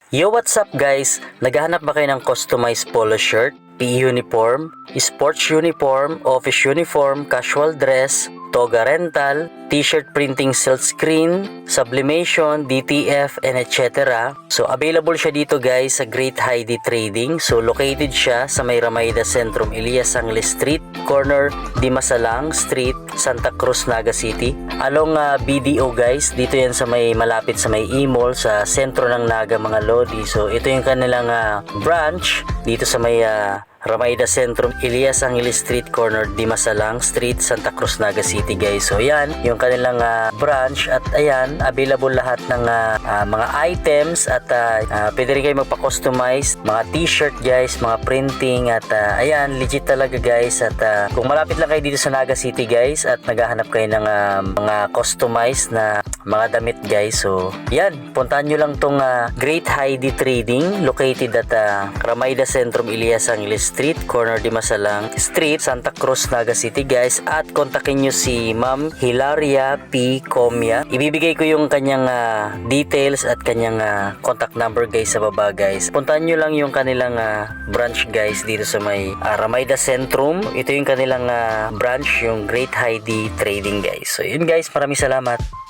Yo, what's up guys? Naghahanap ba kayo ng customized polo shirt, PE uniform, sports uniform, office uniform, casual dress, toga rental, t-shirt printing silk screen, sublimation, DTF, and etc. So available siya dito guys sa Great Heidi Trading. So located siya sa may Ramayda Centrum, Elias Angles Street, corner Dimasalang Street, Santa Cruz, Naga City. Along BDO guys, dito yan sa may malapit sa may E-Mall sa sentro ng Naga mga lodi. So ito yung kanilang branch dito sa may Ramayda Centrum, Elias Angles Street, corner Dimasalang Street, Santa Cruz, Naga City guys. So yan, yung kanilang branch at ayan, available lahat ng mga items at pwede rin kayo magpa-customize, mga t-shirt guys, mga printing at ayan, legit talaga guys. At kung malapit lang kayo dito sa Naga City guys at naghahanap kayo ng mga customized na mga damit guys, so yan, puntahan nyo lang tong Great Heidi Trading located at Ramayda Centrum, Elias Angles Street, corner Dimasalang Street, Santa Cruz, Naga City guys. At kontakin nyo si Ma'am Hilaria P. Comia. Ibibigay ko yung kanyang details at kanyang contact number guys sa baba guys. Puntahan nyo lang yung kanilang branch guys dito sa may Ramayda Centrum. Ito yung kanilang branch, yung Great Heidi Trading guys. So yun guys, maraming salamat.